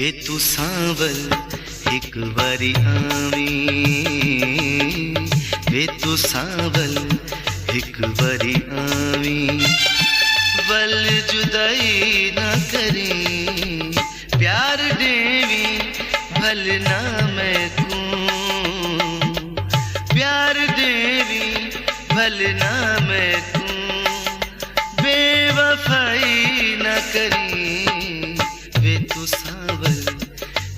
वे तू सांवल हिक बारी आवी, वे तू सांवल हिक बारी आवी। वल जुदाई न करी प्यार देवी भल ना मैं को, प्यार देवी भल ना मैं को। बेवफाई न करी वे तू सांवल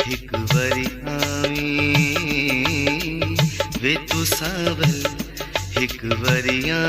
हिक बारी आवी, वे तू सांवल हिक बारी आवी।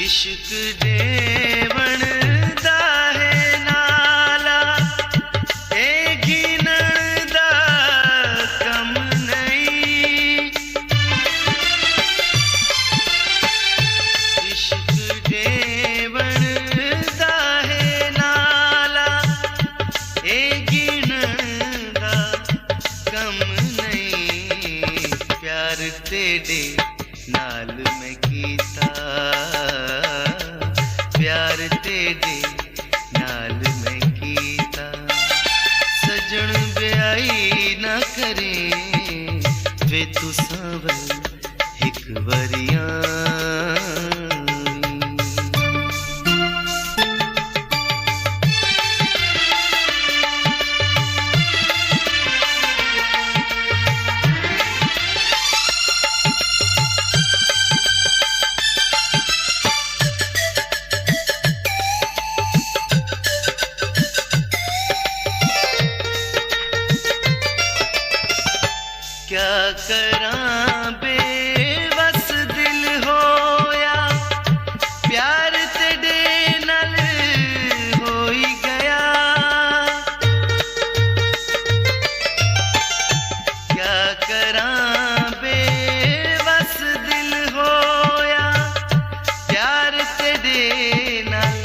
इश्क देवण दा है नाला, ए घिनण दा कम नहीं। इश्क देवण दा है नाला, ए घिनण दा कम नहीं। प्यार तेरे नाल मैं कीता, प्यार तेरे नाल मैं कीता। सजन ब्याई ना करे वे तू सांवल हिक बारी आवी। क्या करां बेबस दिल होया, प्यार तेरे नाल होई गया। क्या करां बेबस दिल होया, प्यार तेरे नाल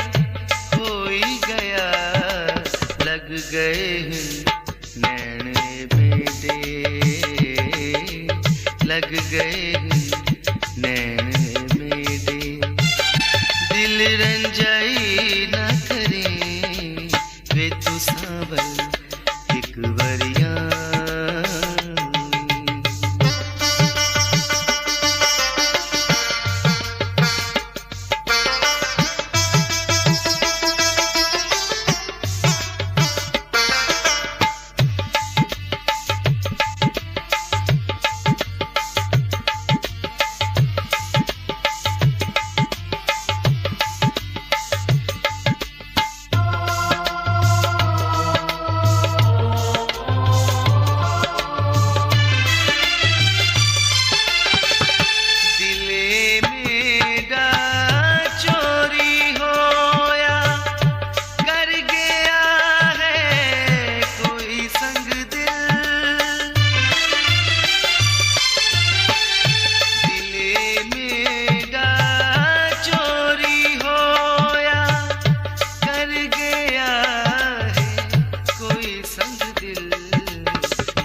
होई गया। लग गए नैन बेटे, लग गए नैन मेरे। दिल रंजाई न करे वे तू सांवल हिक बारी आवी।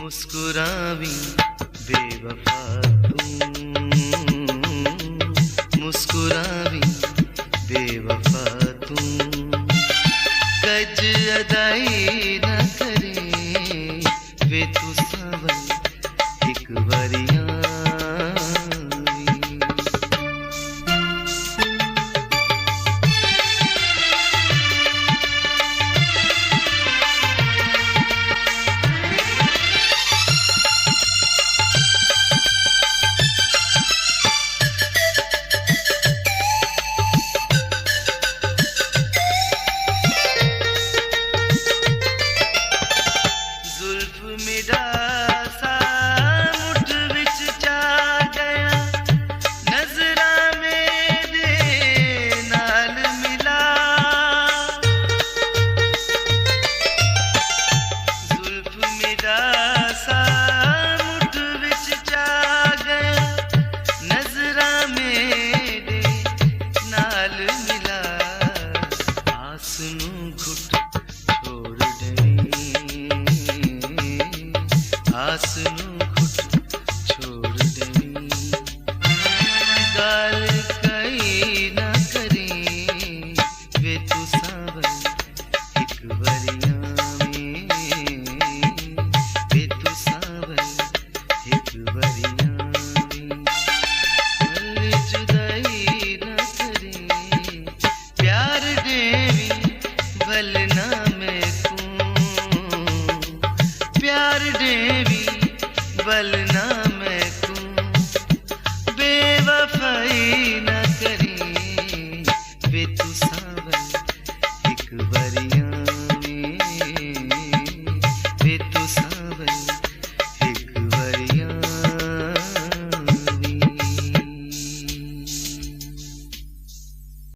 मुस्कुरावी बेवफा तू, मुस्कुरावी बेवफा तू। कज अदाई न करे वे तू सांवल हिक बारी आवी। घुट छोड़ देवी गाल कई न करें वे तू सावन एक वरिया में वे तू सावन एक वरिया में भल जुदाई न करें प्यार देवी भल